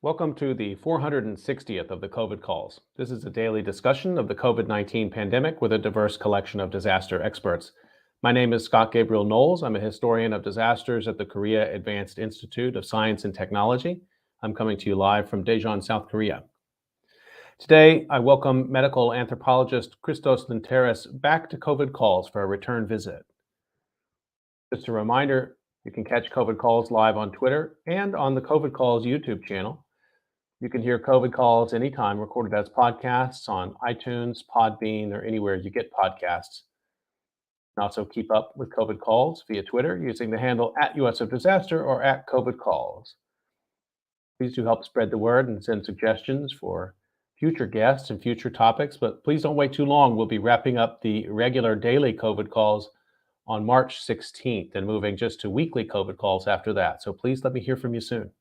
Welcome to the 460th of the COVID calls. This is a daily discussion of the COVID-19 pandemic with a diverse collection of disaster experts. My name is Scott Gabriel Knowles. I'm a historian of disasters at the Korea Advanced Institute of Science and Technology. I'm coming to you live from Daejeon, South Korea. Today, I welcome medical anthropologist CHRISTOS LyntERIS back to COVID calls for a return visit. Just a reminder, you can catch COVID calls live on Twitter and on the COVID calls YouTube channel. You can hear COVID calls anytime recorded as podcasts on iTunes, Podbean, or anywhere you get podcasts. You can also keep up with COVID calls via Twitter using the handle @USOFDisaster or @COVID calls. Please do help spread the word and send suggestions for future guests and future topics, but please don't wait too long. We'll be wrapping up the regular daily COVID calls on March 16th and moving just to weekly COVID calls after that. So please let me hear from you soon.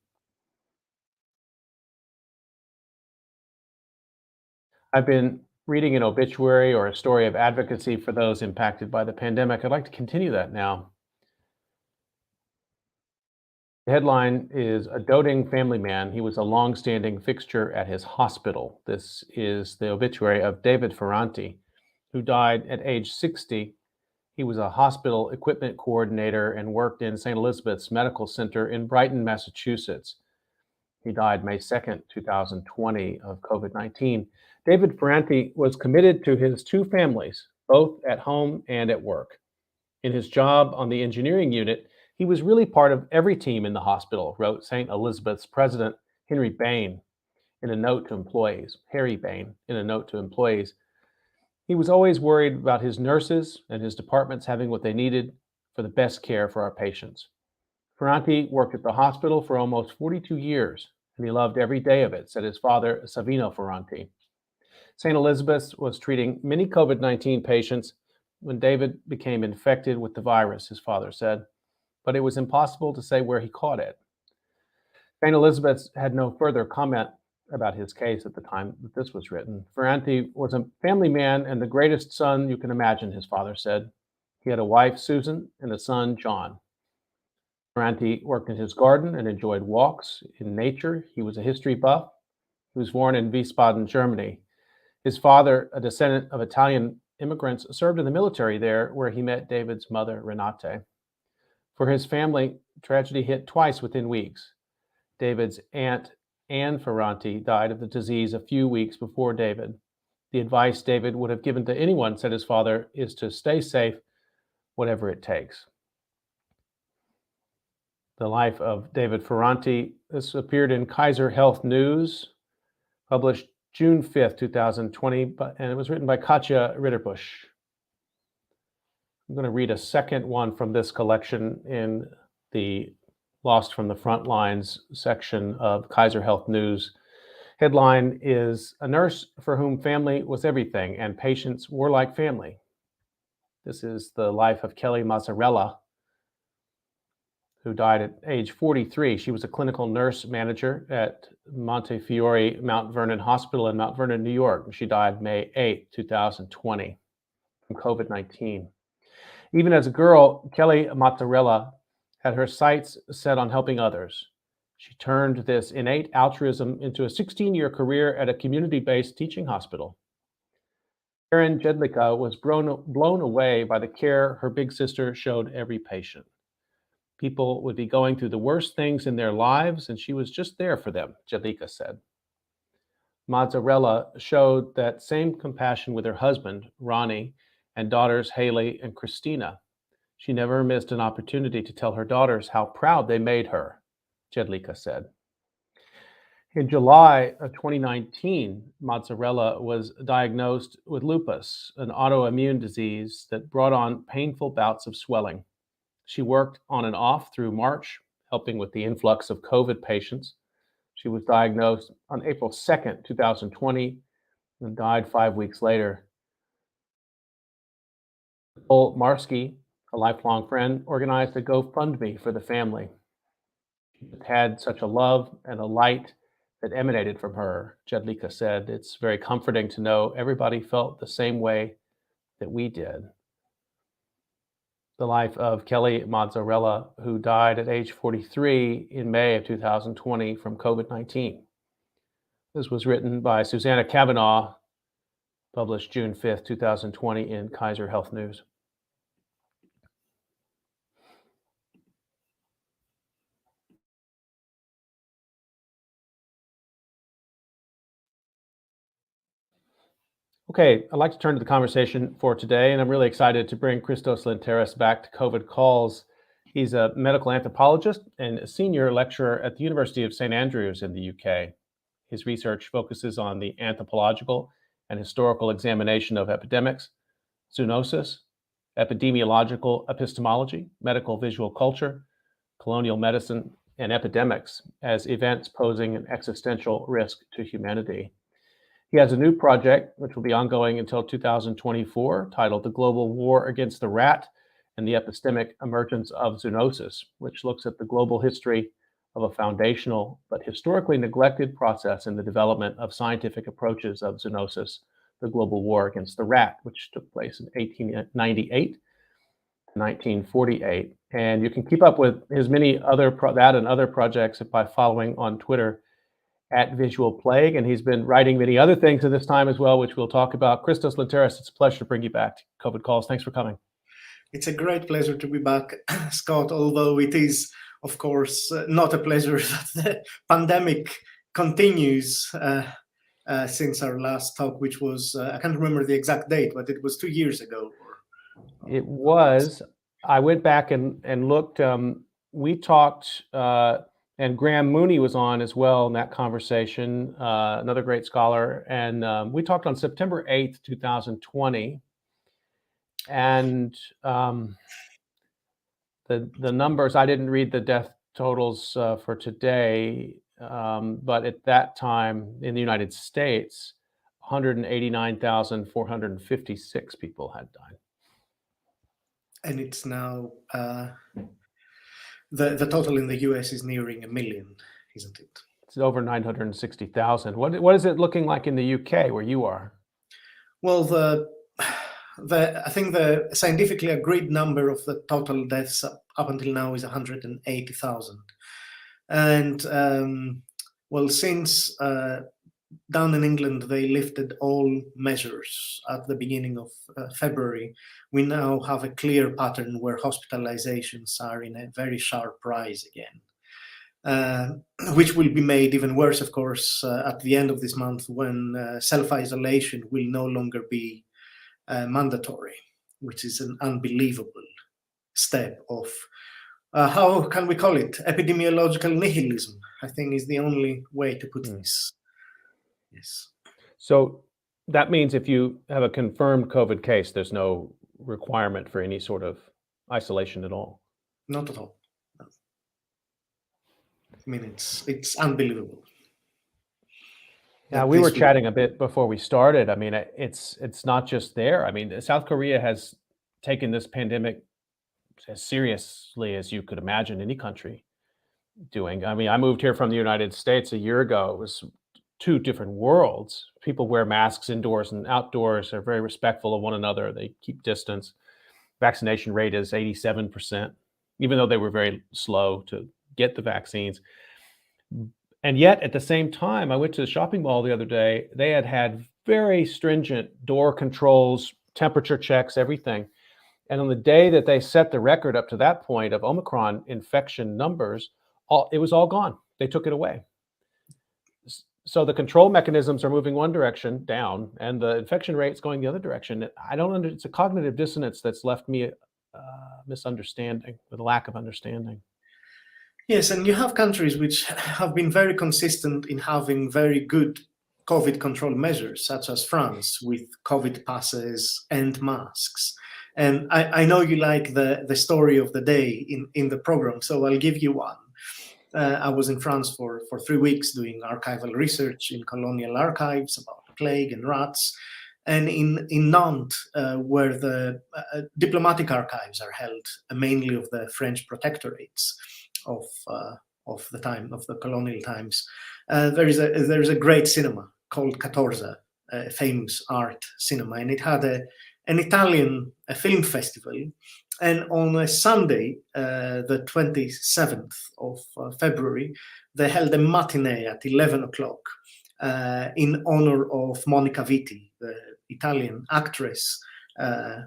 I've been reading an obituary or a story of advocacy for those impacted by the pandemic. I'd like to continue that now. The headline is "A Doting Family Man. He was a long-standing fixture at his hospital." This is the obituary of David Ferranti, who died at age 60. He was a hospital equipment coordinator and worked in St. Elizabeth's Medical Center in Brighton, Massachusetts. He died May 2nd, 2020 of COVID-19. David Ferranti was committed to his two families, both at home and at work. In his job on the engineering unit, he was really part of every team in the hospital, wrote St. Elizabeth's president Henry Bain in a note to employees. Harry Bain in a note to employees. He was always worried about his nurses and his departments having what they needed for the best care for our patients. Ferranti worked at the hospital for almost 42 years, and he loved every day of it, said his father, Savino Ferranti. St. Elizabeth's was treating many COVID-19 patients when David became infected with the virus, his father said, but it was impossible to say where he caught it. St. Elizabeth's had no further comment about his case at the time that this was written. Ferranti was a family man and the greatest son you can imagine, his father said. He had a wife, Susan, and a son, John. Ferranti worked in his garden and enjoyed walks in nature. He was a history buff. He was born in Wiesbaden, Germany. His father, a descendant of Italian immigrants, served in the military there, where he met David's mother, Renate. For his family, tragedy hit twice within weeks. David's aunt, Anne Ferranti, died of the disease a few weeks before David. The advice David would have given to anyone, said his father, is to stay safe, whatever it takes. The life of David Ferranti. This appeared in Kaiser Health News, published June 5th, 2020, and it was written by Katja Ritterbusch. I'm going to read a second one from this collection in the Lost from the Front Lines section of Kaiser Health News. Headline is "A Nurse for Whom Family Was Everything and Patients Were Like Family." This is the life of Kelly Mozzarella, who died at age 43. She was a clinical nurse manager at Montefiore Mount Vernon Hospital in Mount Vernon, New York. She died May 8, 2020 from COVID-19. Even as a girl, Kelly Mozzarella had her sights set on helping others. She turned this innate altruism into a 16-year career at a community-based teaching hospital. Karen Jedlicka was blown away by the care her big sister showed every patient. People would be going through the worst things in their lives, and she was just there for them, Jedlicka said. Mozzarella showed that same compassion with her husband, Ronnie, and daughters Haley and Christina. She never missed an opportunity to tell her daughters how proud they made her, Jedlicka said. In July of 2019, Mozzarella was diagnosed with lupus, an autoimmune disease that brought on painful bouts of swelling. She worked on and off through March, helping with the influx of COVID patients. She was diagnosed on April 2nd, 2020, and died 5 weeks later. Nicole Marsky, a lifelong friend, organized a GoFundMe for the family. She had such a love and a light that emanated from her, Jedlicka said. It's very comforting to know everybody felt the same way that we did. The life of Kelly Mozzarella, who died at age 43 in May of 2020 from COVID-19. This was written by Susanna Kavanaugh, published June 5th, 2020 in Kaiser Health News. Okay, I'd like to turn to the conversation for today, and I'm really excited to bring CHRISTOS Lynteris back to COVID Calls. He's a medical anthropologist and a senior lecturer at the University of St. Andrews in the UK. His research focuses on the anthropological and historical examination of epidemics, zoonosis, epidemiological epistemology, medical visual culture, colonial medicine, and epidemics as events posing an existential risk to humanity. He has a new project, which will be ongoing until 2024, titled The Global War Against the Rat and the Epistemic Emergence of Zoonosis, which looks at the global history of a foundational but historically neglected process in the development of scientific approaches of zoonosis, the global war against the rat, which took place in 1898 to 1948. And you can keep up with his many other that and other projects by following on Twitter at Visual Plague, and he's been writing many other things at this time as well, which we'll talk about. CHRISTOS Lynteris, it's a pleasure to bring you back to COVID Calls. Thanks for coming. It's a great pleasure to be back, Scott, although it is, of course, not a pleasure that the pandemic continues since our last talk, which was, I can't remember the exact date, but it was 2 years ago. It was. I went back and looked. We talked, and Graham Mooney was on as well in that conversation, another great scholar. And we talked on September 8th, 2020. And the numbers, I didn't read the death totals for today, but at that time in the United States, 189,456 people had died. And it's now, the total in the US is nearing 1 million, isn't it? It's over 960,000. What is it looking like in the UK where you are? Well, I think the scientifically agreed number of the total deaths up until now is 180,000. And well, since down in England, they lifted all measures at the beginning of February, we now have a clear pattern where hospitalizations are in a very sharp rise again, which will be made even worse, of course, at the end of this month when self-isolation will no longer be mandatory, which is an unbelievable step of, how can we call it, epidemiological nihilism, I think is the only way to put this. Yes. So that means if you have a confirmed COVID case, there's no requirement for any sort of isolation at all? Not at all. No. I mean, it's unbelievable. Now, we were chatting a bit before we started. I mean, it's not just there. I mean, South Korea has taken this pandemic as seriously as you could imagine any country doing. I mean, I moved here from the United States a year ago. It was two different worlds. People wear masks indoors and outdoors. They're very respectful of one another. They keep distance. Vaccination rate is 87%, even though they were very slow to get the vaccines. And yet, at the same time, I went to the shopping mall the other day. They had very stringent door controls, temperature checks, everything. And on the day that they set the record up to that point of Omicron infection numbers, it was all gone. They took it away. So the control mechanisms are moving one direction, down, and the infection rate's going the other direction. It's a cognitive dissonance that's left me misunderstanding, with a lack of understanding. Yes, and you have countries which have been very consistent in having very good COVID control measures, such as France, with COVID passes and masks. And I know you like the story of the day in the program, so I'll give you one. I was in France for 3 weeks doing archival research in colonial archives about plague and rats. And in Nantes, where the diplomatic archives are held, mainly of the French protectorates of the time of the colonial times, there is a great cinema called Catorza, a famous art cinema, and it had an Italian film festival. And on a Sunday, the 27th of February, they held a matinee at 11 o'clock. in honor of Monica Vitti, the Italian actress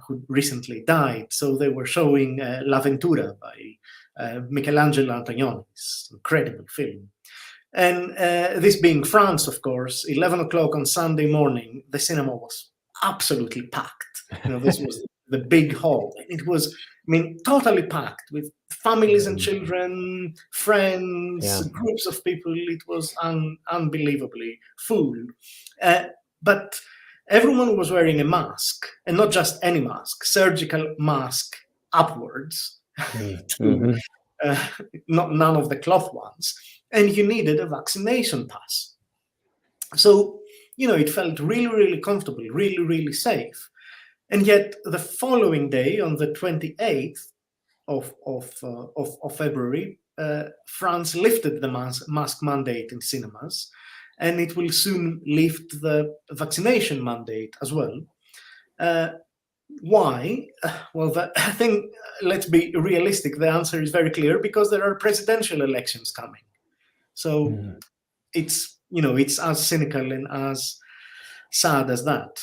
who recently died. So they were showing L'Avventura by Michelangelo Antonioni, this incredible film. And this being France, of course, 11 o'clock on Sunday morning, the cinema was absolutely packed. This was the big hall. And it was, totally packed with families and children, friends, groups of people. It was unbelievably full. But everyone was wearing a mask, and not just any mask, surgical mask upwards, none of the cloth ones. And you needed a vaccination pass. So, it felt really, really comfortable, really, really safe. And yet the following day, on the 28th of February, France lifted the mask mandate in cinemas, and it will soon lift the vaccination mandate as well. Why? Well, I think, let's be realistic. The answer is very clear: because there are presidential elections coming. So it's as cynical and as sad as that.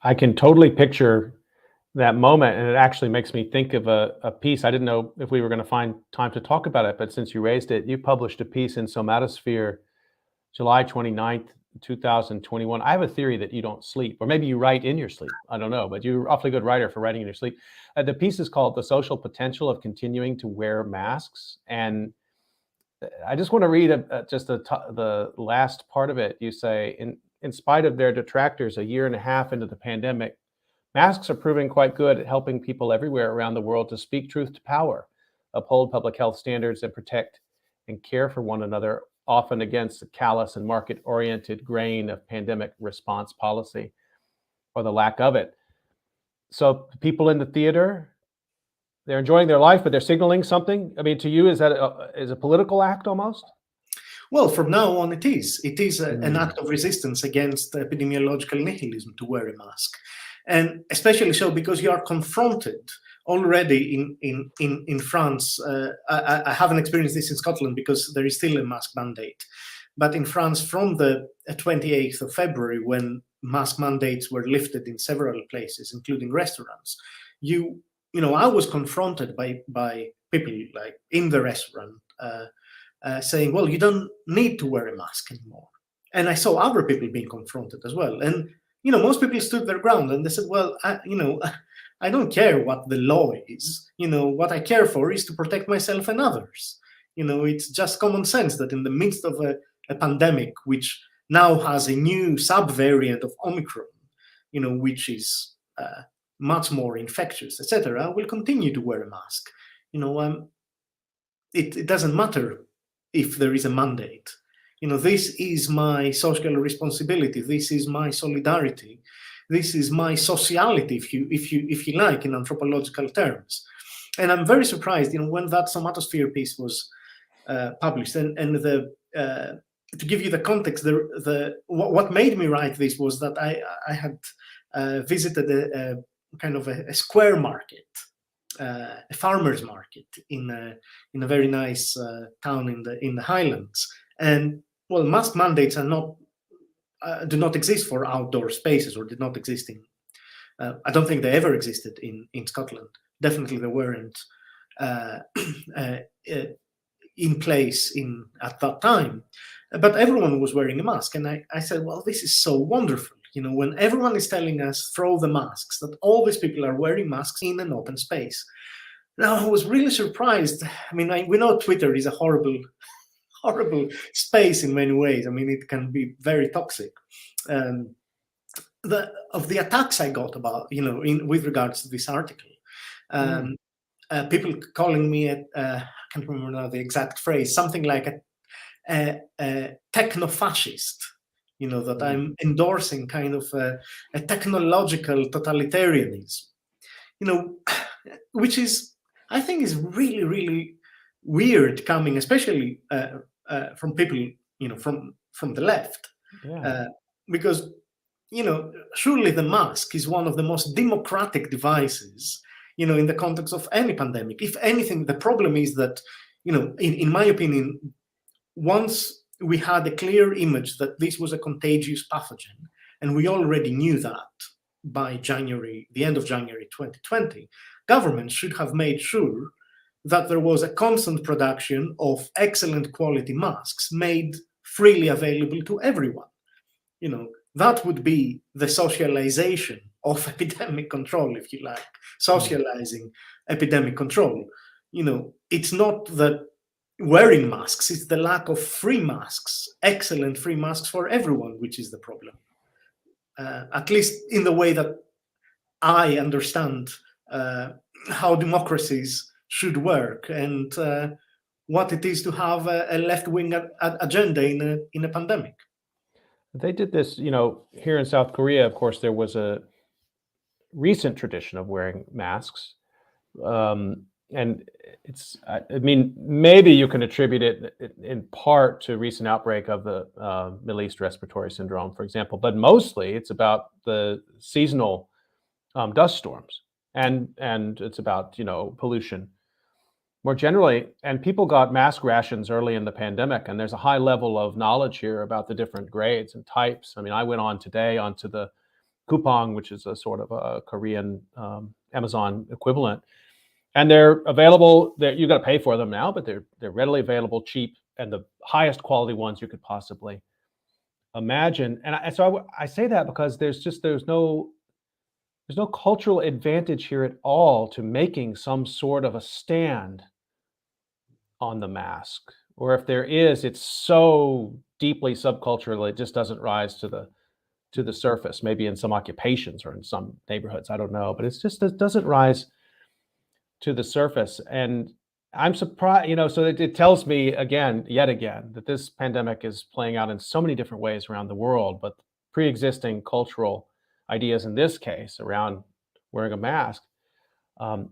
I can totally picture that moment, and it actually makes me think of a piece. I didn't know if we were going to find time to talk about it, but since you raised it, you published a piece in Somatosphere, July 29th, 2021. I have a theory that you don't sleep, or maybe you write in your sleep. I don't know, but you're an awfully good writer for writing in your sleep. The piece is called "The Social Potential of Continuing to Wear Masks." And I just want to read the last part of it. You say, in spite of their detractors, a year and a half into the pandemic, masks are proving quite good at helping people everywhere around the world to speak truth to power, uphold public health standards, and protect and care for one another, often against the callous and market-oriented grain of pandemic response policy, or the lack of it. So people in the theater, they're enjoying their life, but they're signaling something. To you, is that a political act almost? Well, from now on, it is. It is an act of resistance against epidemiological nihilism to wear a mask. And especially so because you are confronted already in France. I haven't experienced this in Scotland because there is still a mask mandate. But in France, from the 28th of February, when mask mandates were lifted in several places, including restaurants, I was confronted by people like in the restaurant saying, well, you don't need to wear a mask anymore. And I saw other people being confronted as well. And, most people stood their ground and they said, well, I don't care what the law is. What I care for is to protect myself and others. It's just common sense that in the midst of a pandemic, which now has a new subvariant of Omicron, which is much more infectious, etc., will continue to wear a mask. It doesn't matter if there is a mandate. This is my social responsibility. This is my solidarity. This is my sociality, if you like, in anthropological terms. And I'm very surprised, when that Somatosphere piece was published, and to give you the context, what made me write this was that I had visited a kind of a square market, a farmer's market in a very nice town in the Highlands. And well, mask mandates do not exist for outdoor spaces, or did not exist in. I don't think they ever existed in Scotland. Definitely, they weren't in place at that time. But everyone was wearing a mask, and I said, well, this is so wonderful. When everyone is telling us throw the masks, that all these people are wearing masks in an open space. Now, I was really surprised. We know Twitter is a horrible space in many ways. It can be very toxic. Of the attacks I got about, with regards to this article, people calling me I can't remember now the exact phrase, something like a techno-fascist. That I'm endorsing kind of a technological totalitarianism. Which is, I think, is really, really weird coming, especially from people, from the left, because surely the mask is one of the most democratic devices, in the context of any pandemic. If anything, the problem is that, in my opinion, once we had a clear image that this was a contagious pathogen, and we already knew that by the end of January 2020, governments should have made sure that there was a constant production of excellent quality masks made freely available to everyone. That would be the socialization of epidemic control, if you like, socializing epidemic control. It's not that wearing masks, it's the lack of free masks, excellent free masks for everyone, which is the problem. At least in the way that I understand how democracies should work and what it is to have a left-wing agenda in a pandemic. They did this, here in South Korea, of course, there was a recent tradition of wearing masks. And I mean, maybe you can attribute it in part to recent outbreak of the Middle East respiratory syndrome, for example, but mostly it's about the seasonal dust storms and it's about, pollution more generally. And people got mask rations early in the pandemic, and there's a high level of knowledge here about the different grades and types. I mean, I went on today onto the Coupang, which is a sort of a Korean Amazon equivalent. And they're available. You got to pay for them now, but they're readily available, cheap, and the highest quality ones you could possibly imagine. And so I say that because there's no cultural advantage here at all to making some sort of a stand on the mask, or if there is, it's so deeply subcultural it just doesn't rise to the surface. Maybe in some occupations or in some neighborhoods, I don't know, but it doesn't rise to the surface. And I'm surprised, so it tells me yet again, that this pandemic is playing out in so many different ways around the world, but pre-existing cultural ideas in this case around wearing a mask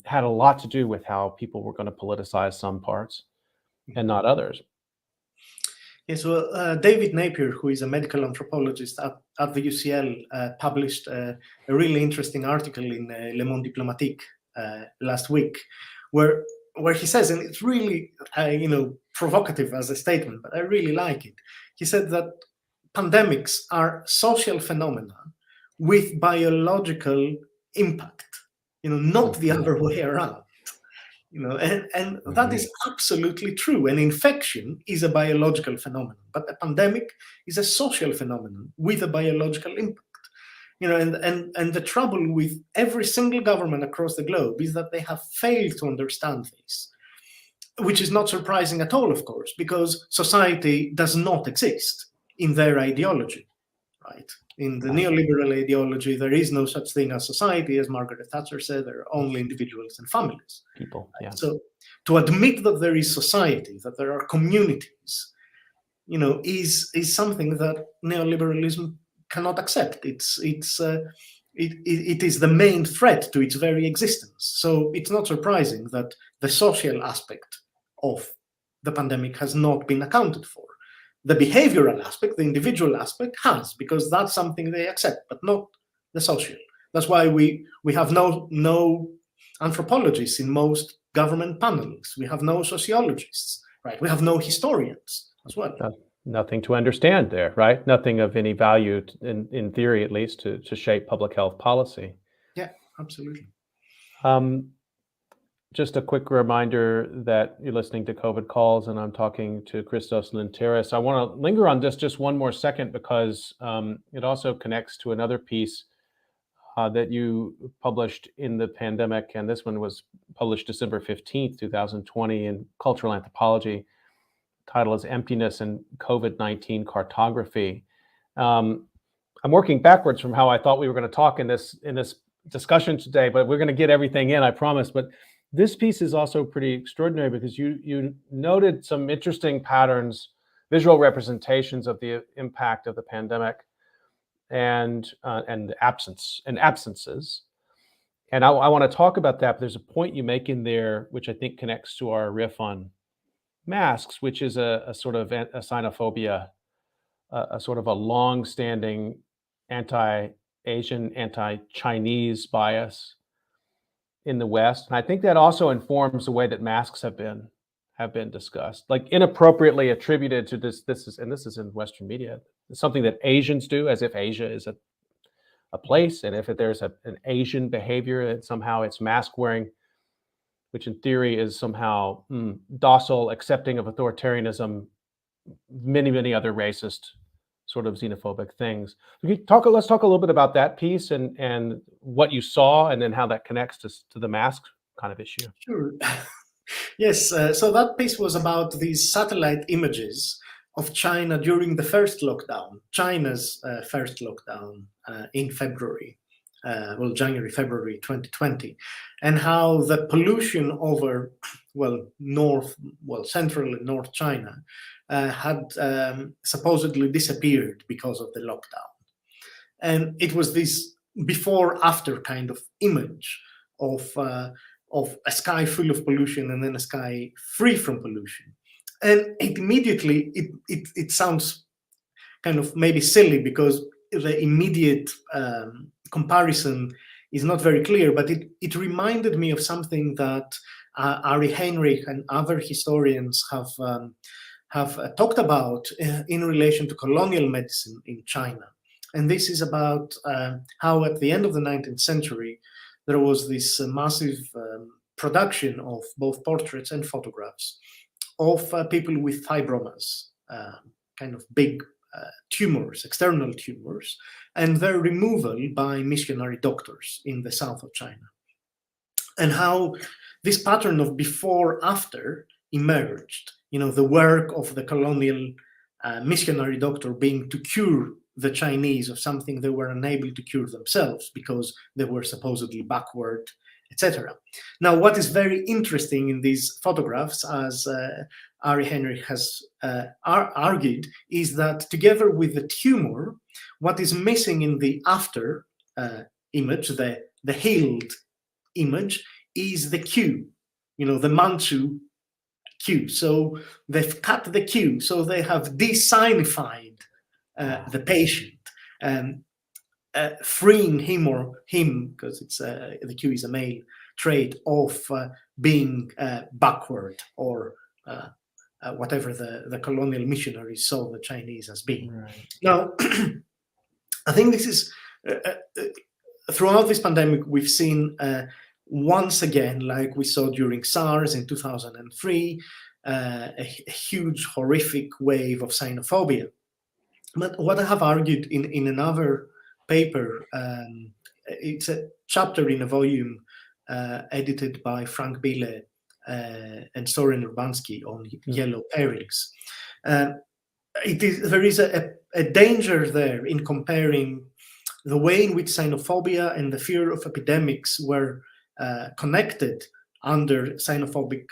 had a lot to do with how people were going to politicize some parts and not others. Yes, well, David Napier, who is a medical anthropologist at the UCL, published a really interesting article in Le Monde Diplomatique last week, where he says, and it's really provocative as a statement, but I really like it. He said that pandemics are social phenomena with biological impact, not the other way around. And that is absolutely true. An infection is a biological phenomenon, but a pandemic is a social phenomenon with a biological impact. And the trouble with every single government across the globe is that they have failed to understand this, which is not surprising at all, of course, because society does not exist in their ideology, right? In the neoliberal ideology, there is no such thing as society, as Margaret Thatcher said. There are only individuals and families. People, yeah. So to admit that there is society, that there are communities, is something that neoliberalism cannot accept. It is the main threat to its very existence. So it's not surprising that the social aspect of the pandemic has not been accounted for. The behavioral aspect, the individual aspect has, because that's something they accept, but not the social. That's why we have no anthropologists in most government panels. We have no sociologists, right? We have no historians as well. Nothing to understand there, right? Nothing of any value, in theory at least, to shape public health policy. Yeah, absolutely. Just a quick reminder that you're listening to COVID Calls, and I'm talking to CHRISTOS Lynteris. I want to linger on this just one more second because it also connects to another piece that you published in the pandemic, and this one was published December 15th, 2020 in Cultural Anthropology. The title is Emptiness and COVID-19 Cartography. I'm working backwards from how I thought we were going to talk in this discussion today, but we're going to get everything in, I promise. But this piece is also pretty extraordinary because you noted some interesting patterns, visual representations of the impact of the pandemic and absences. And I want to talk about that, but there's a point you make in there which I think connects to our riff on masks, which is a sort of a xenophobia, a sort of a long-standing anti-Asian, anti-Chinese bias in the West. And I think that also informs the way that masks have been have been discussed, like inappropriately attributed to this. This is in Western media. It's something that Asians do, as if Asia is a place, and if there's an Asian behavior, that somehow it's mask wearing, which in theory is somehow docile, accepting of authoritarianism, many other racist, sort of xenophobic things. Let's talk a little bit about that piece and what you saw, and then how that connects to the mask kind of issue. Sure. Yes, so that piece was about these satellite images of China during the first lockdown, China's first lockdown in February, January, February 2020, and how the pollution over, central and North China had supposedly disappeared because of the lockdown. And it was this before-after kind of image of a sky full of pollution and then a sky free from pollution. And it immediately, it sounds kind of maybe silly because the immediate comparison is not very clear, but it reminded me of something that Ari Heinrich and other historians have talked about in relation to colonial medicine in China. And this is about how at the end of the 19th century, there was this massive production of both portraits and photographs of people with fibromas, kind of big tumors, external tumors, and their removal by missionary doctors in the south of China. And how this pattern of before-after emerged, the work of the colonial missionary doctor being to cure the Chinese of something they were unable to cure themselves because they were supposedly backward, etc. Now, what is very interesting in these photographs, as Ari Heinrich has argued, is that together with the tumor, what is missing in the after image, the healed image, is the queue, the Manchu queue. So they've cut the queue, so they have designified the patient, freeing him, because it's the Q is a male trait, of being backward or whatever the colonial missionaries saw the Chinese as being. Right. Now, I think this is throughout this pandemic we've seen once again, like we saw during SARS in 2003, a huge horrific wave of xenophobia. But what I have argued in another paper, it's a chapter in a volume edited by Frank Bille and Soren Urbanski on yellow perils. There is a danger there in comparing the way in which xenophobia and the fear of epidemics were connected under xenophobic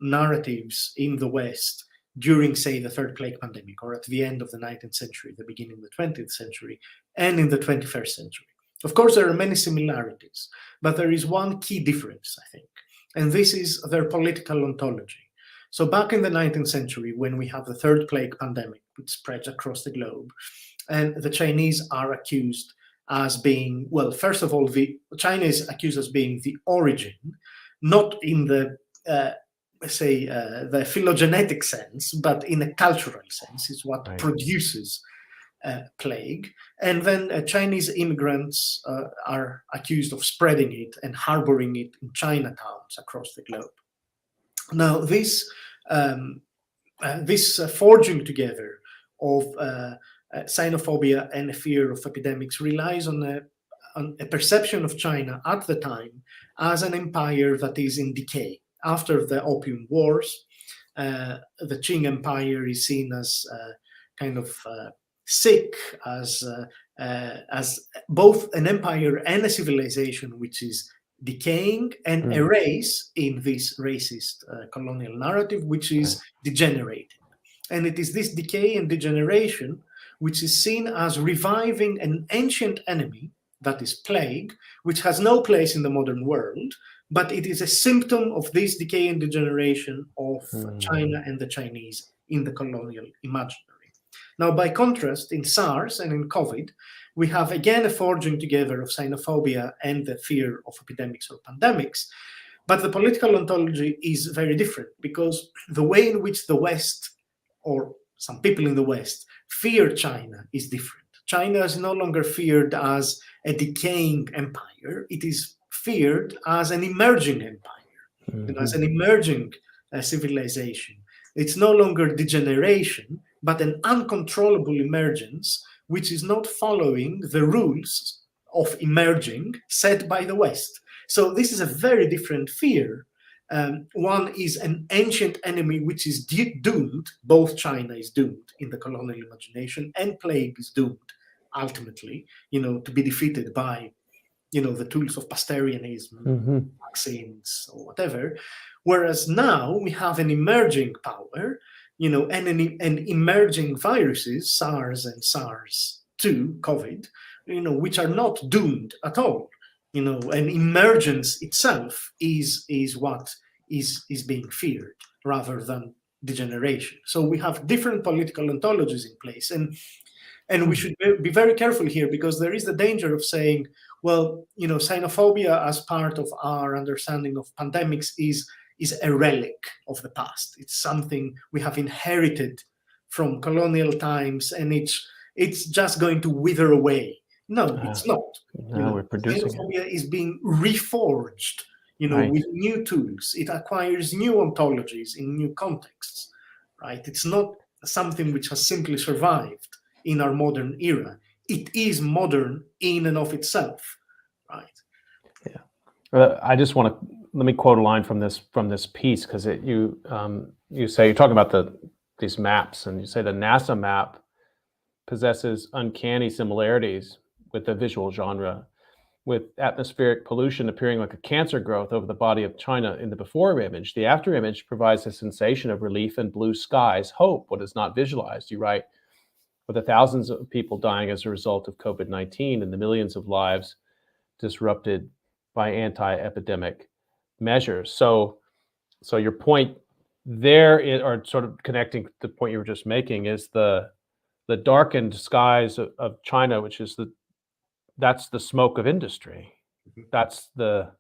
narratives in the West during, say, the Third Plague pandemic, or at the end of the 19th century, the beginning of the 20th century, and in the 21st century. Of course, there are many similarities, but there is one key difference, I think, and this is their political ontology. So back in the 19th century, when we have the Third Plague pandemic, which spreads across the globe, and the Chinese are accused as being, well, first of all, China is accused as being the origin, not in the the phylogenetic sense, but in a cultural sense, is what produces plague. And then Chinese immigrants are accused of spreading it and harboring it in Chinatowns across the globe. Now, this forging together of xenophobia and a fear of epidemics relies on a perception of China at the time as an empire that is in decay. After the Opium Wars, the Qing Empire is seen as kind of sick, as both an empire and a civilization which is decaying, and a race in this racist colonial narrative which is degenerating. And it is this decay and degeneration which is seen as reviving an ancient enemy, that is plague, which has no place in the modern world, but it is a symptom of this decay and degeneration of China and the Chinese in the colonial imaginary. Now, by contrast, in SARS and in COVID, we have again a forging together of xenophobia and the fear of epidemics or pandemics, But the political ontology is very different, because the way in which the West, or some people in the West, fear China is different. China is no longer feared as a decaying empire. It is feared as an emerging empire, as an emerging civilization. It's no longer degeneration, but an uncontrollable emergence, which is not following the rules of emerging set by the West. So this is a very different fear. One is an ancient enemy which is doomed. Both China is doomed in the colonial imagination, and plague is doomed ultimately, to be defeated by, the tools of Pasteurianism, vaccines, or whatever. Whereas now we have an emerging power, and emerging viruses, SARS and SARS-2, COVID, which are not doomed at all. An emergence itself is what is being feared, rather than degeneration. So we have different political ontologies in place, and we should be very careful here, because there is the danger of saying, well, xenophobia as part of our understanding of pandemics is a relic of the past. It's something we have inherited from colonial times, and it's just going to wither away. No, it's not. We're producing xenophobia is being reforged, Right. with new tools. It acquires new ontologies in new contexts, right? It's not something which has simply survived in our modern era. It is modern in and of itself, right? Yeah. I just want to let me quote a line from this piece, because you say, you're talking about these maps, and you say the NASA map possesses uncanny similarities with the visual genre, with atmospheric pollution appearing like a cancer growth over the body of China in the before image. The after image provides a sensation of relief and blue skies, hope, what is not visualized. You write, with the thousands of people dying as a result of COVID-19 and the millions of lives disrupted by anti-epidemic measures. So your point there, or sort of connecting the point you were just making, is the darkened skies of China, which is that's the smoke of industry. That's the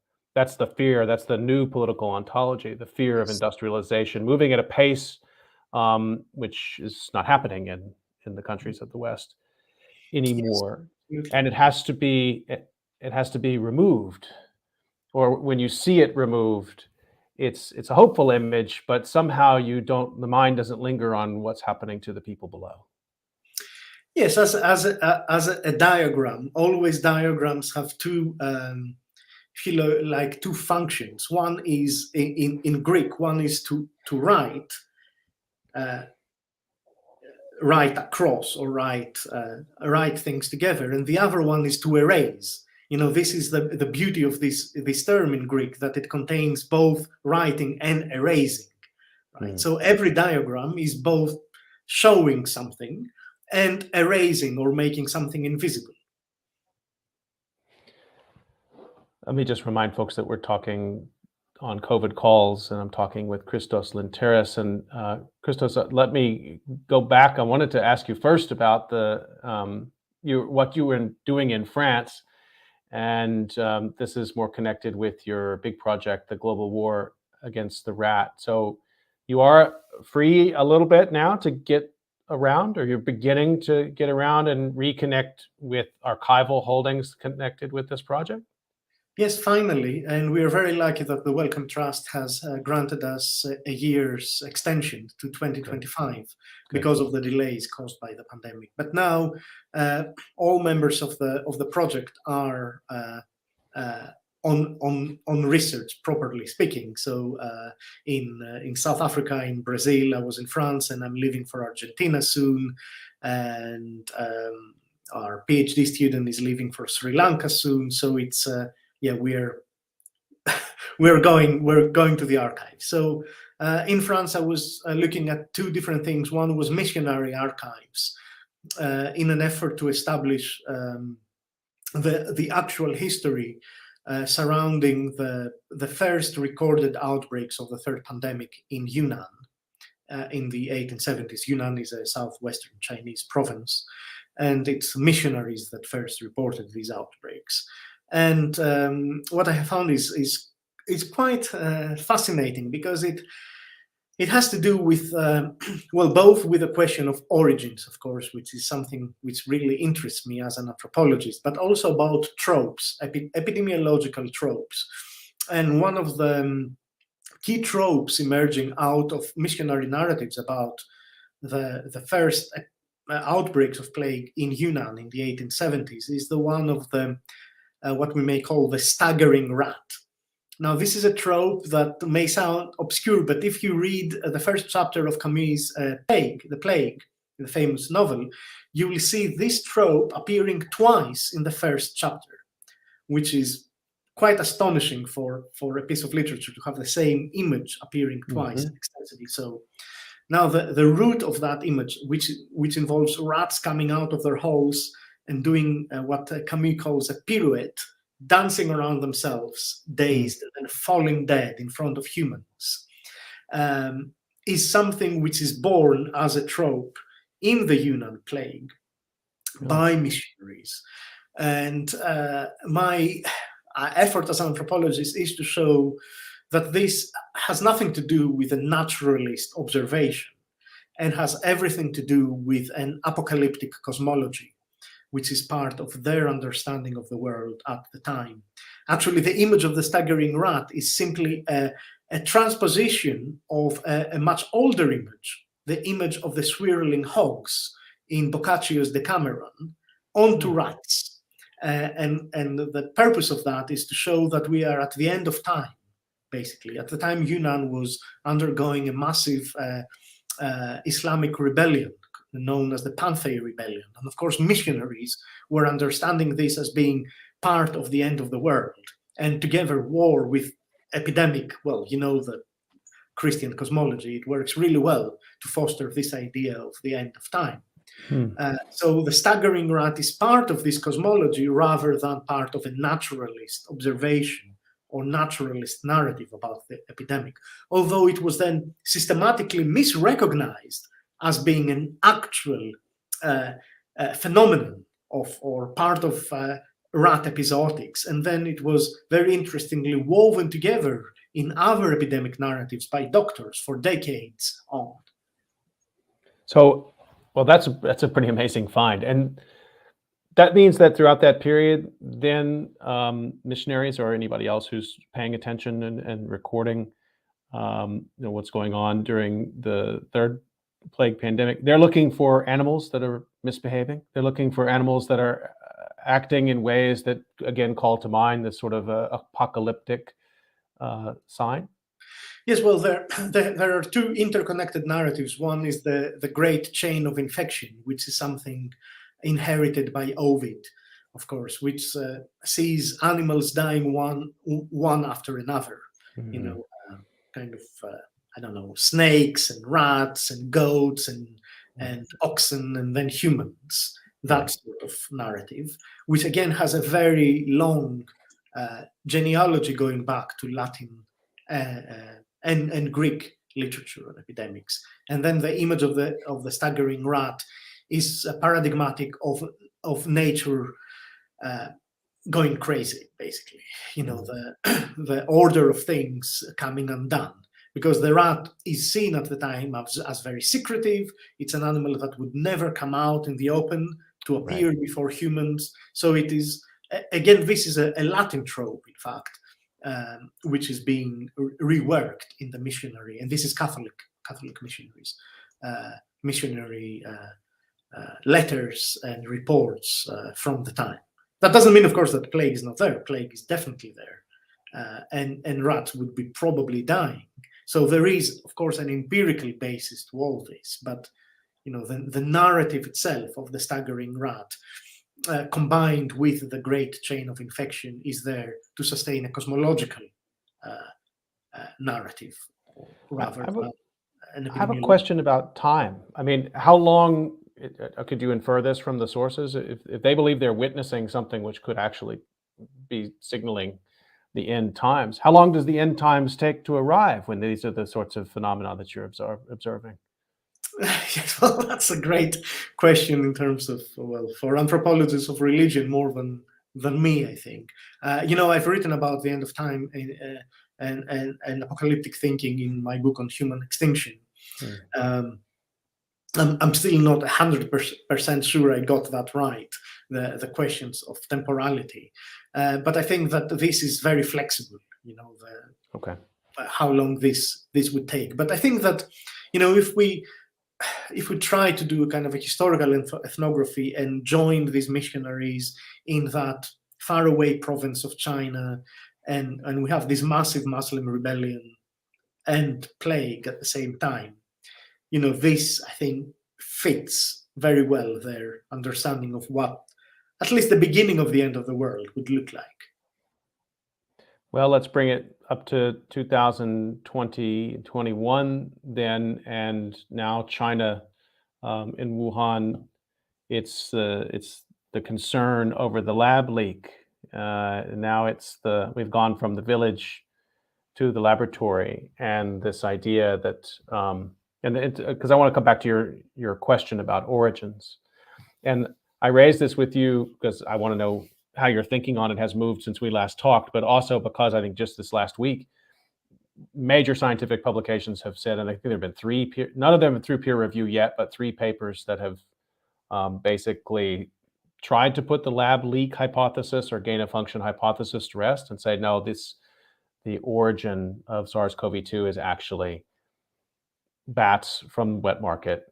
fear. That's the new political ontology, the fear of industrialization, moving at a pace which is not happening in the countries of the West anymore. Yes. And it has to be removed, or when you see it removed, it's a hopeful image, but somehow the mind doesn't linger on what's happening to the people below. Yes, as a diagram, always diagrams have two two functions. One is in Greek. One is to write across, or write things together, and the other one is to erase. This is the beauty of this term in Greek, that it contains both writing and erasing. Right. So every diagram is both showing something and erasing or making something invisible. Let me just remind folks that we're talking on COVID calls, and I'm talking with CHRISTOS Lynteris. And Christos, let me go back. I wanted to ask you first about what you were doing in France, and this is more connected with your big project, the global war against the rat. So you are free a little bit now to get around, or you're beginning to get around and reconnect with archival holdings connected with this project? Yes, finally, and we are very lucky that the Wellcome Trust has granted us a year's extension to 2025 because of the delays caused by the pandemic. But now all members of the project are on research, properly speaking. So in South Africa, in Brazil, I was in France, and I'm leaving for Argentina soon, and our PhD student is leaving for Sri Lanka soon. So it's we're going to the archive. So in France, I was looking at two different things. One was missionary archives, in an effort to establish the actual history surrounding the first recorded outbreaks of the third pandemic in Yunnan in the 1870s. Yunnan is a southwestern Chinese province, and it's missionaries that first reported these outbreaks. And what I have found is it's quite fascinating because it has to do with, well, both with the question of origins, of course, which is something which really interests me as an anthropologist, but also about tropes, epidemiological tropes. And one of the key tropes emerging out of missionary narratives about the first outbreaks of plague in Yunnan in the 1870s is the one of the what we may call the staggering rat. Now, this is a trope that may sound obscure, but if you read the first chapter of Camus' The Plague, the famous novel, you will see this trope appearing twice in the first chapter, which is quite astonishing for a piece of literature to have the same image appearing twice extensively. So now the root of that image, which involves rats coming out of their holes and doing what Camus calls a pirouette, dancing around themselves, dazed, and falling dead in front of humans, is something which is born as a trope in the Yunnan plague by missionaries. And my effort as an anthropologist is to show that this has nothing to do with a naturalist observation and has everything to do with an apocalyptic cosmology, which is part of their understanding of the world at the time. Actually, the image of the staggering rat is simply a transposition of a much older image, the image of the swirling hogs in Boccaccio's Decameron, onto rats. And the purpose of that is to show that we are at the end of time, basically. At the time, Yunnan was undergoing a massive Islamic rebellion known as the Panthei Rebellion. And of course, missionaries were understanding this as being part of the end of the world. And together, war with epidemic, well, you know the Christian cosmology, it works really well to foster this idea of the end of time. So the staggering rat is part of this cosmology rather than part of a naturalist observation or naturalist narrative about the epidemic, although it was then systematically misrecognized as being an actual phenomenon of or part of rat episodics. And then it was very interestingly woven together in other epidemic narratives by doctors for decades on. So, well, that's a pretty amazing find. And that means that throughout that period, then missionaries or anybody else who's paying attention and recording what's going on during the third plague pandemic, they're looking for animals that are misbehaving. They're looking for animals that are acting in ways that, again, call to mind this sort of apocalyptic sign. Yes, well, there are two interconnected narratives. One is the great chain of infection, which is something inherited by Ovid, of course, which sees animals dying one after another. You know, kind of I don't know, snakes and rats and goats and oxen and then humans. That sort of narrative, which again has a very long genealogy going back to Latin and Greek literature on epidemics. And then the image of the staggering rat is paradigmatic of nature going crazy, basically. You know, the order of things coming undone. Because the rat is seen at the time as very secretive. It's an animal that would never come out in the open to appear before humans. So it is, again, this is a Latin trope, in fact, which is being reworked in the missionary, and this is Catholic missionaries, missionary letters and reports from the time. That doesn't mean, of course, that plague is not there. Plague is definitely there, and rats would be probably dying. So there is, of course, an empirical basis to all this, but you know, the narrative itself of the staggering rat, combined with the great chain of infection, is there to sustain a cosmological narrative, rather than an I have a question about time. I mean, how long could you infer this from the sources? If they believe they're witnessing something which could actually be signaling the end times, how long does the end times take to arrive when these are the sorts of phenomena that you're observing? Yes, well, that's a great question in terms of, well, for anthropologists of religion more than me, I think. You know, I've written about the end of time and apocalyptic thinking in my book on human extinction. I'm still not 100% sure I got that right, the questions of temporality, but I think that this is very flexible, Okay. How long this would take. But I think that, if we try to do a kind of a historical ethnography and join these missionaries in that faraway province of China, and we have this massive Muslim rebellion and plague at the same time, this, I think, fits very well their understanding of what at least the beginning of the end of the world would look like. Well, let's bring it up to 2020, 21 then, and now China, in Wuhan, it's the concern over the lab leak. Now we've gone from the village to the laboratory, and this idea that, because I want to come back to your question about origins, and I raised this with you because I want to know how your thinking on it has moved since we last talked, but also because I think just this last week, major scientific publications have said, and I think there have been three, none of them through peer review yet, but three papers that have basically tried to put the lab leak hypothesis or gain of function hypothesis to rest and say, no, the origin of SARS-CoV-2 is actually bats from wet market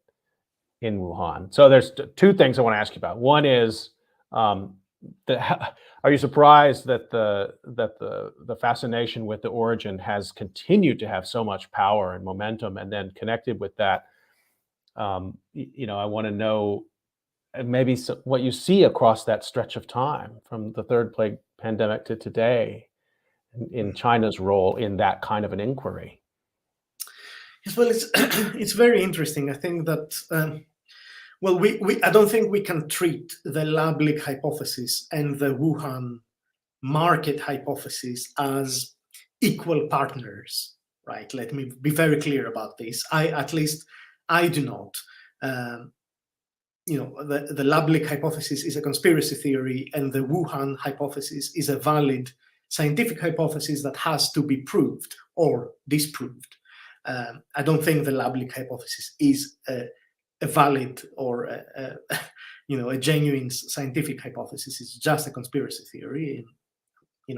in Wuhan. So there's two things I want to ask you about. One is, are you surprised that the fascination with the origin has continued to have so much power and momentum? And then connected with that, I want to know maybe what you see across that stretch of time from the third plague pandemic to today in China's role in that kind of an inquiry. Yes, well, it's very interesting. I think that I don't think we can treat the lab leak hypothesis and the Wuhan market hypothesis as equal partners, right? Let me be very clear about this. At least I do not. The lab leak hypothesis is a conspiracy theory, and the Wuhan hypothesis is a valid scientific hypothesis that has to be proved or disproved. I don't think the lab leak hypothesis is a valid or a genuine scientific hypothesis. It's just a conspiracy theory.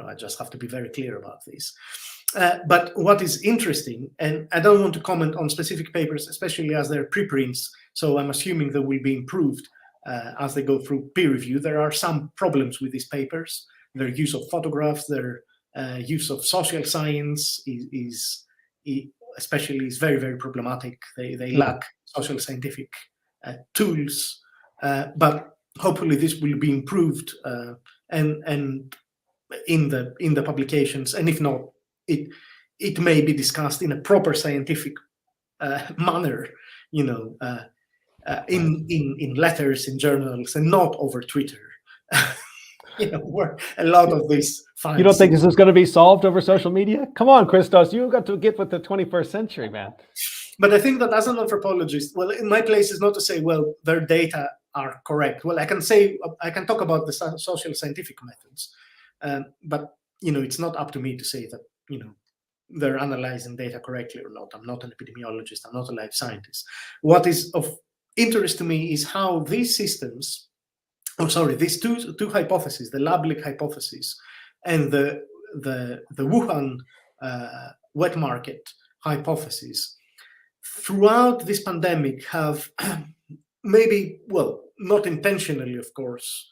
I just have to be very clear about this. But what is interesting, and I don't want to comment on specific papers, especially as they're preprints, so I'm assuming they will be improved as they go through peer review. There are some problems with these papers. Their use of photographs, their use of social science is especially is very, very problematic. They lack social scientific tools, but hopefully this will be improved and in the publications, and if not, it may be discussed in a proper scientific manner, in letters, in journals, and not over Twitter. Where a lot of these finds. You don't think this is going to be solved over social media? Come on, Christos, you've got to get with the 21st century, man. But I think that as an anthropologist, well, in my place is not to say, well, their data are correct. Well, I can talk about the social scientific methods, but it's not up to me to say that they're analyzing data correctly or not. I'm not an epidemiologist. I'm not a life scientist. What is of interest to me is how these systems, these two hypotheses, the lab leak hypothesis and the Wuhan wet market hypothesis, throughout this pandemic have maybe, well, not intentionally, of course,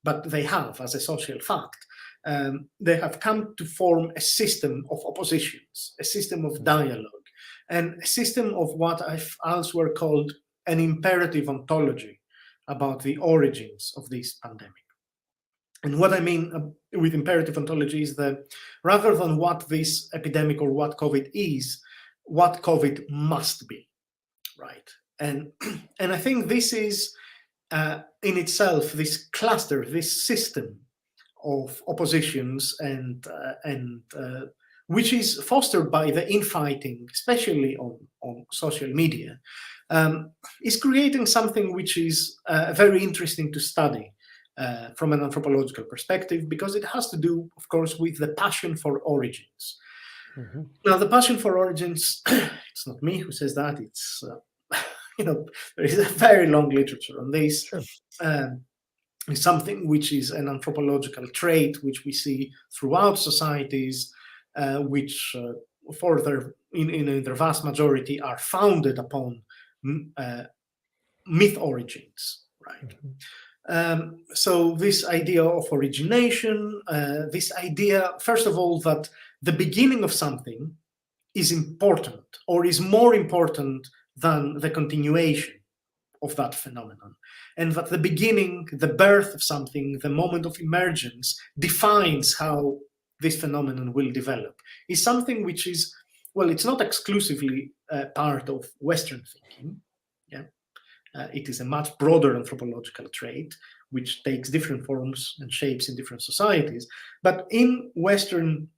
but they have as a social fact, they have come to form a system of oppositions, a system of dialogue, and a system of what I've elsewhere called an imperative ontology about the origins of this pandemic. And what I mean with imperative ontology is that rather than what this epidemic or what COVID is, what COVID must be, right? And I think this is in itself, this cluster, this system of oppositions and which is fostered by the infighting, especially on social media, is creating something which is very interesting to study from an anthropological perspective, because it has to do, of course, with the passion for origins. Now, the passion for origins, it's not me who says that, it's, there is a very long literature on this. Sure. It's something which is an anthropological trait which we see throughout societies, which in their vast majority are founded upon myth origins, right? So this idea of origination, this idea, first of all, that the beginning of something is important or is more important than the continuation of that phenomenon, and that the beginning, the birth of something, the moment of emergence defines how this phenomenon will develop, is something which is, well, it's not exclusively part of Western thinking. It is a much broader anthropological trait which takes different forms and shapes in different societies. But in Western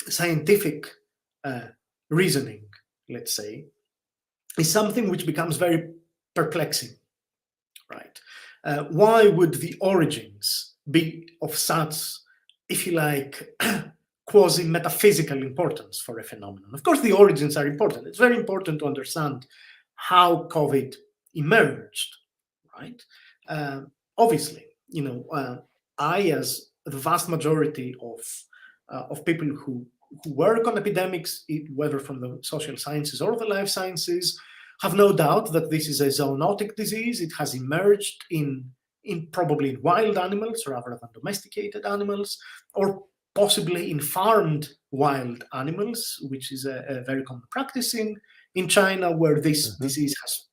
scientific reasoning, let's say, is something which becomes very perplexing, right? Why would the origins be of such, if you like, quasi-metaphysical importance for a phenomenon? Of course, the origins are important. It's very important to understand how COVID emerged, right? Obviously, I, as the vast majority of people who work on epidemics, whether from the social sciences or the life sciences, have no doubt that this is a zoonotic disease. It has emerged in probably in wild animals rather than domesticated animals, or possibly in farmed wild animals, which is a very common practice in China, where this disease has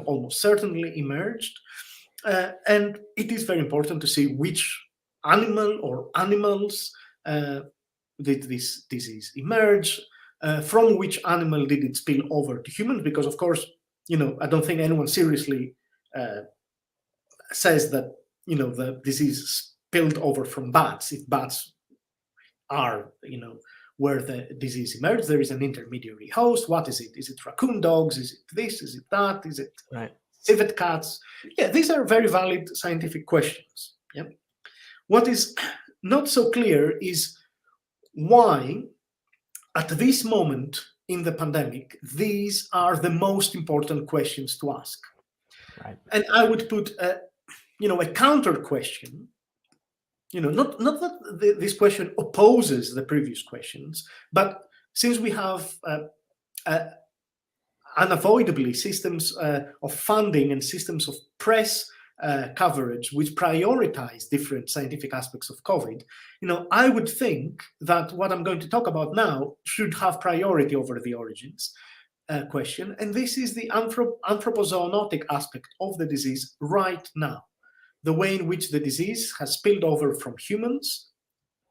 almost certainly emerged. And it is very important to see which animal or animals did this disease emerge, from which animal did it spill over to humans, because of course, I don't think anyone seriously says that, the disease spilled over from bats. If bats are, where the disease emerged, there is an intermediary host. What is it? Is it raccoon dogs? Is it this? Is it that? Is it civet cats? Yeah, these are very valid scientific questions. Yeah. What is not so clear is why, at this moment in the pandemic, these are the most important questions to ask. Right. And I would put a counter question. Not that this question opposes the previous questions, but since we have unavoidably systems of funding and systems of press coverage which prioritize different scientific aspects of COVID, I would think that what I'm going to talk about now should have priority over the origins question. And this is the anthropozoonotic aspect of the disease right now. The way in which the disease has spilled over from humans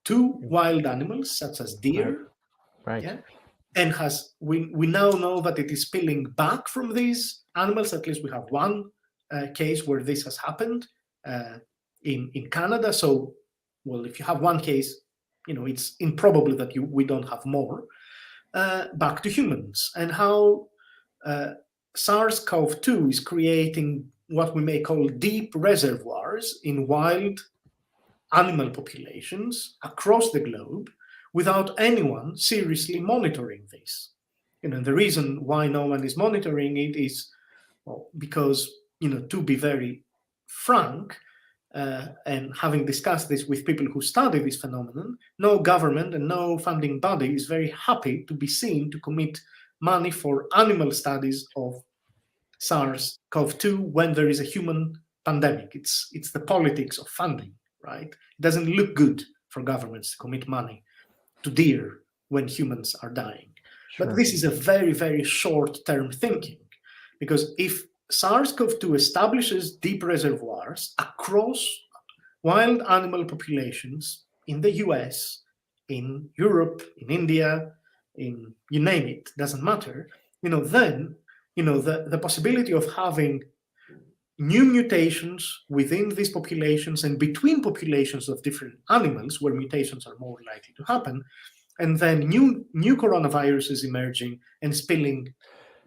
to wild animals, such as deer. Right. Yeah? And we now know that it is spilling back from these animals. At least we have one case where this has happened in Canada. So, well, if you have one case, it's improbable that we don't have more. Back to humans, and how SARS-CoV-2 is creating what we may call deep reservoirs in wild animal populations across the globe without anyone seriously monitoring this. The reason why no one is monitoring it is, well, because, to be very frank, and having discussed this with people who study this phenomenon, no government and no funding body is very happy to be seen to commit money for animal studies of SARS-CoV-2 when there is a human pandemic. It's the politics of funding, right? It doesn't look good for governments to commit money to deer when humans are dying. Sure. But this is a very, very short-term thinking, because if SARS-CoV-2 establishes deep reservoirs across wild animal populations in the US, in Europe, in India, in you name it, doesn't matter, then the possibility of having new mutations within these populations and between populations of different animals where mutations are more likely to happen, and then new coronaviruses emerging and spilling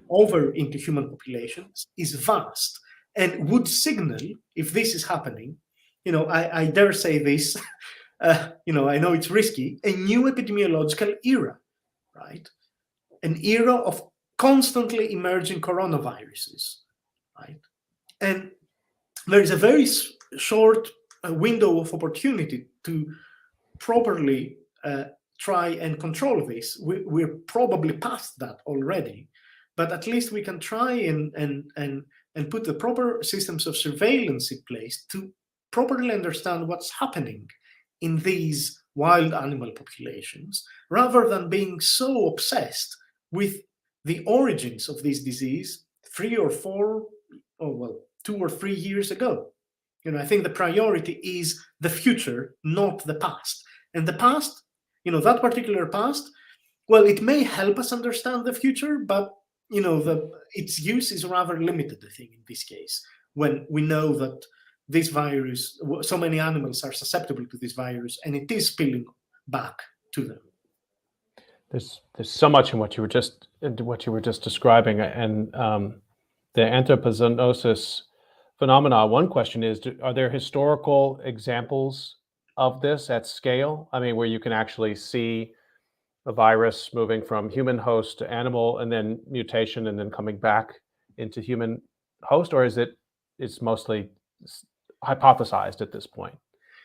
over into human populations is vast, and would signal, if this is happening, I dare say this, I know it's risky, a new epidemiological era, right? An era of constantly emerging coronaviruses, right? And there is a very short window of opportunity to properly try and control this. We're probably past that already, but at least we can try and put the proper systems of surveillance in place to properly understand what's happening in these wild animal populations, rather than being so obsessed with the origins of this disease 2 or 3 years ago. I think the priority is the future, not the past. And the past, that particular past, well, it may help us understand the future, but its use is rather limited, I think, in this case, when we know that this virus, so many animals are susceptible to this virus, and it is spilling back to them. There's so much in what you were just describing, and the anthropozoonosis phenomena. One question is, are there historical examples of this at scale? I mean, where you can actually see a virus moving from human host to animal, and then mutation, and then coming back into human host, or it's mostly hypothesized at this point?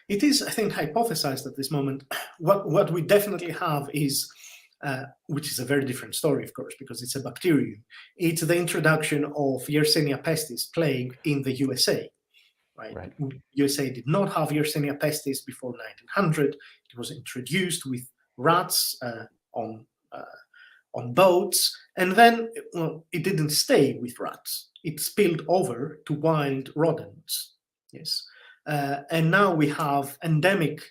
It is, I think, hypothesized at this moment. What we definitely have is, which is a very different story, of course, because it's a bacterium. It's the introduction of Yersinia pestis plague in the USA. Right? USA did not have Yersinia pestis before 1900. It was introduced with rats on boats, and then it didn't stay with rats. It spilled over to wild rodents. Yes, and now we have endemic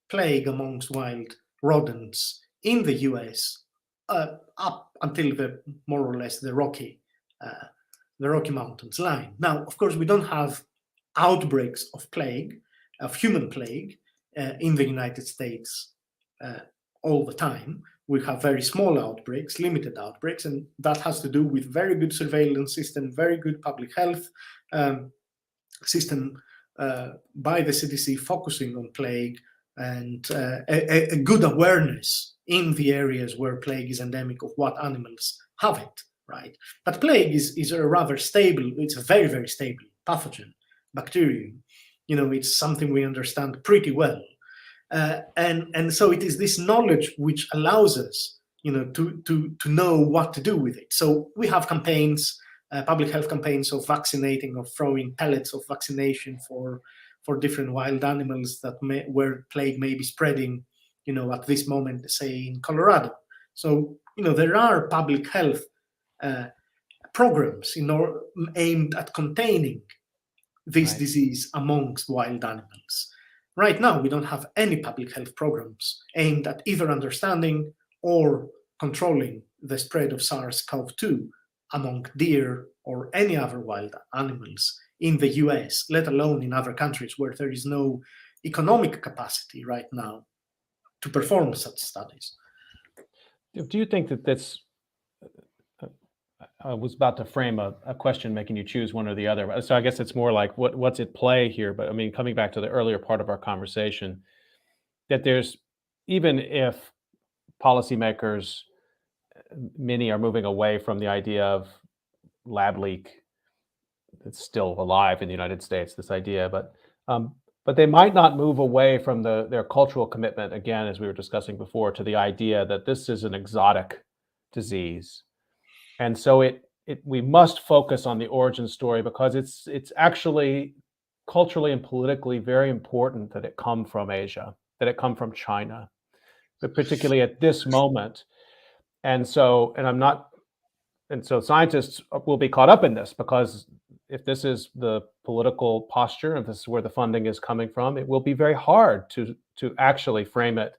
plague amongst wild rodents in the US, up until more or less the Rocky Mountains line. Now, of course, we don't have outbreaks of human plague in the United States all the time. We have very small outbreaks, limited outbreaks, and that has to do with very good surveillance system, very good public health system by the CDC focusing on plague, and a good awareness in the areas where plague is endemic of what animals have it, right? But plague is a rather stable, it's a very, very stable pathogen, bacterium. It's something we understand pretty well. And so it is this knowledge which allows us, to know what to do with it. So we have campaigns, public health campaigns of vaccinating, or throwing pellets of vaccination for different wild animals where plague may be spreading, at this moment, say in Colorado. So there are public health programs aimed at containing this disease amongst wild animals. Right now, we don't have any public health programs aimed at either understanding or controlling the spread of SARS-CoV-2 among deer or any other wild animals in the US, let alone in other countries where there is no economic capacity right now to perform such studies. Do you think that's I was about to frame a question making you choose one or the other. So I guess it's more like what's at play here. But I mean, coming back to the earlier part of our conversation, that there's, even if policymakers, many are moving away from the idea of lab leak. It's still alive in the United States, this idea, but they might not move away from their cultural commitment, again, as we were discussing before, to the idea that this is an exotic disease. And so we must focus on the origin story, because it's actually culturally and politically very important that it come from Asia, that it come from China, but particularly at this moment. And so scientists will be caught up in this, because if this is the political posture, if this is where the funding is coming from, it will be very hard to actually frame it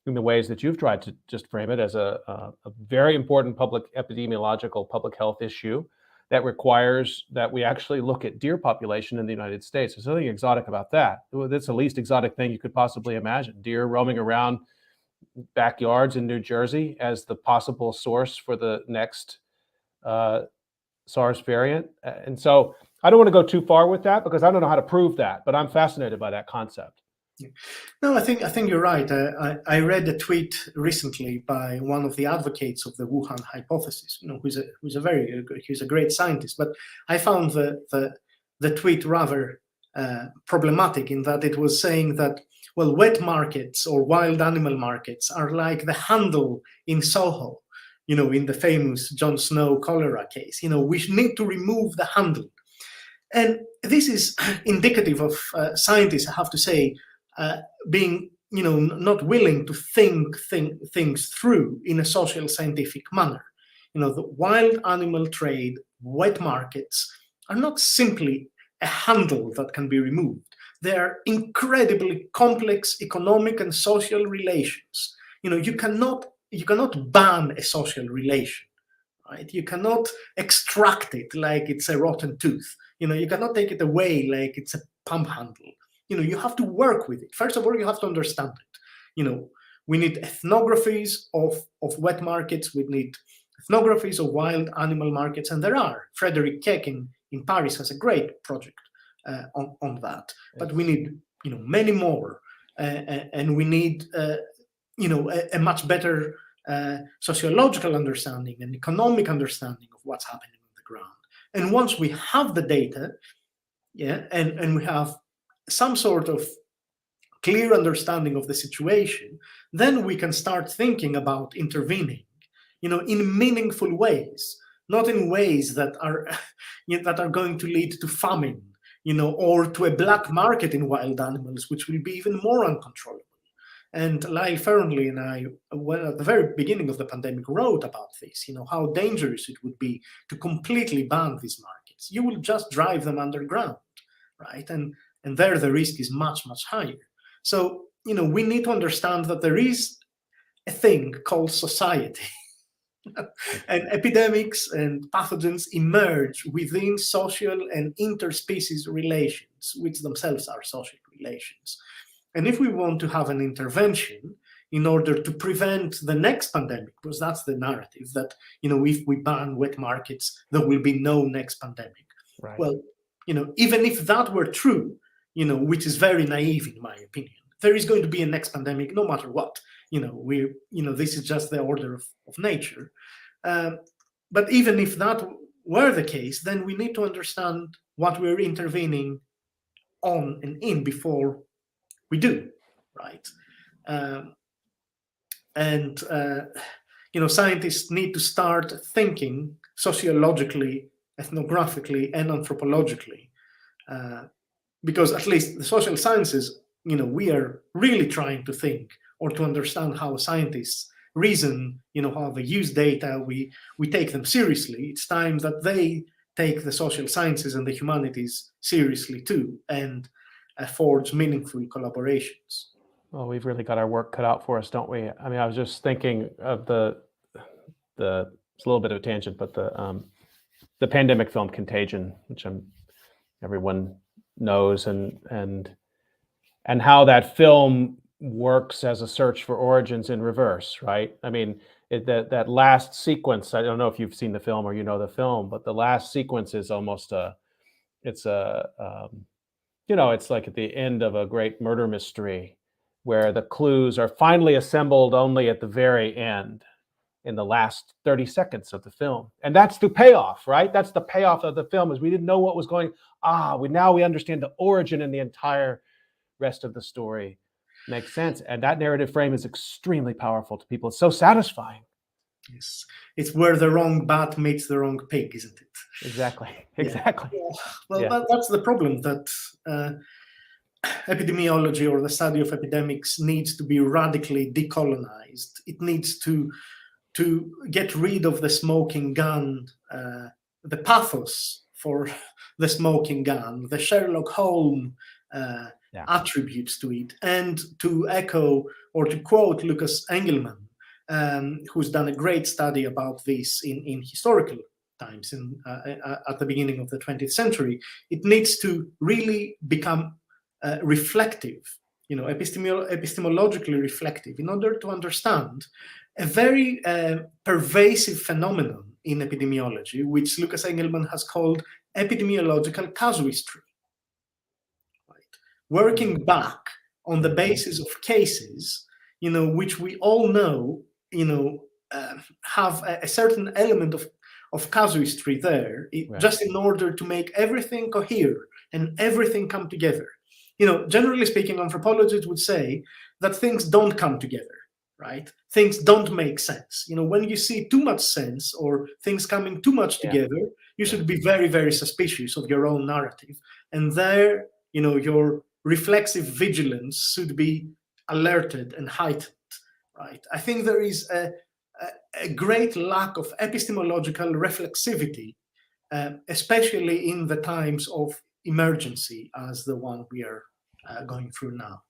in the ways that you've tried to just frame it, as a very important epidemiological public health issue that requires that we actually look at deer population in the United States. There's nothing exotic about that. That's the least exotic thing you could possibly imagine. Deer roaming around backyards in New Jersey as the possible source for the next SARS variant. And so I don't want to go too far with that, because I don't know how to prove that, but I'm fascinated by that concept. No, I think you're right. I read a tweet recently by one of the advocates of the Wuhan hypothesis. Who's a great scientist. But I found the tweet rather problematic in that it was saying that, well, wet markets or wild animal markets are like the handle in Soho. In the famous Jon Snow cholera case. We need to remove the handle, and this is indicative of scientists, I have to say, being not willing to think things through in a social scientific manner. The wild animal trade, wet markets are not simply a handle that can be removed. They are incredibly complex economic and social relations. You cannot ban a social relation, right? You cannot extract it like it's a rotten tooth. You cannot take it away like it's a pump handle. You have to work with it. First of all, you have to understand it. We need ethnographies of wet markets. We need ethnographies of wild animal markets, and there are. Frederick Keck in Paris has a great project on that. But we need, many more, and we need, a much better sociological understanding and economic understanding of what's happening on the ground. And once we have the data, and we have some sort of clear understanding of the situation, then we can start thinking about intervening, in meaningful ways, not in ways that are that are going to lead to famine, or to a black market in wild animals, which will be even more uncontrollable. And Lyle Ferranti and I, at the very beginning of the pandemic, wrote about this, how dangerous it would be to completely ban these markets. You will just drive them underground, right? And there the risk is much, much higher. So, we need to understand that there is a thing called society. And epidemics and pathogens emerge within social and interspecies relations, which themselves are social relations. And if we want to have an intervention in order to prevent the next pandemic, because that's the narrative, that, if we ban wet markets, there will be no next pandemic. Right. Well, even if that were true, which is very naive in my opinion, there is going to be a next pandemic no matter what. This is just the order of nature. But even if that were the case, then we need to understand what we're intervening on and in before we do, right? Scientists need to start thinking sociologically, ethnographically, and anthropologically, because at least the social sciences, we are really trying to think or to understand how scientists reason, how they use data. We take them seriously. It's time that they take the social sciences and the humanities seriously too, and forge meaningful collaborations. Well, we've really got our work cut out for us, don't we? I mean, I was just thinking of it's a little bit of a tangent, but the pandemic film Contagion, which everyone knows, and how that film works as a search for origins in reverse, right? I mean, that last sequence, I don't know if you've seen the film or the film, but the last sequence is almost it's like at the end of a great murder mystery where the clues are finally assembled only at the very end, in the last 30 seconds of the film. And that's the payoff, right? That's the payoff of the film, is we didn't know what was going. Now we understand the origin, and the entire rest of the story makes sense. And that narrative frame is extremely powerful to people. It's so satisfying. Yes, it's where the wrong bat meets the wrong pig, isn't it? Exactly. Well, that's the problem, that epidemiology, or the study of epidemics, needs to be radically decolonized. It needs to get rid of the smoking gun, the pathos for the smoking gun, the Sherlock Holmes attributes to it, and to echo or to quote Lucas Engelman, who's done a great study about this in historical times, at the beginning of the 20th century. It needs to really become reflective, epistemologically reflective, in order to understand a very pervasive phenomenon in epidemiology, which Lucas Engelman has called epidemiological casuistry. Right? Working back on the basis of cases, which we all know, have a certain element of casuistry there, Right. just in order to make everything cohere and everything come together. Generally speaking, anthropologists would say that things don't come together, right? Things don't make sense. When you see too much sense or things coming too much together, you should be very, very suspicious of your own narrative. And there, your reflexive vigilance should be alerted and heightened, right? I think there is a great lack of epistemological reflexivity, especially in the times of emergency as the one we are going through now.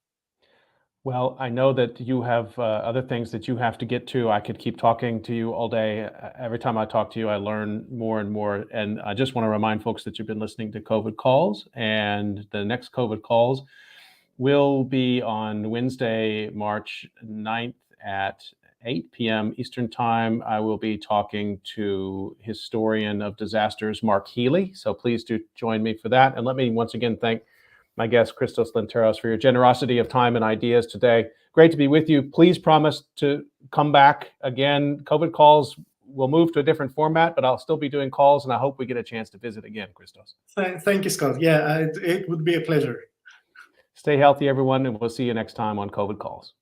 Well, I know that you have other things that you have to get to. I could keep talking to you all day. Every time I talk to you, I learn more and more. And I just want to remind folks that you've been listening to COVID Calls, and the next COVID Calls will be on Wednesday, March 9th at 8 p.m. Eastern Time. I will be talking to historian of disasters, Mark Healy. So please do join me for that. And let me once again thank my guest, CHRISTOS Lynteris, for your generosity of time and ideas today. Great to be with you. Please promise to come back again. COVID Calls will move to a different format, but I'll still be doing calls, and I hope we get a chance to visit again, CHRISTOS. Thank you, Scott. Yeah, it would be a pleasure. Stay healthy, everyone, and we'll see you next time on COVID Calls.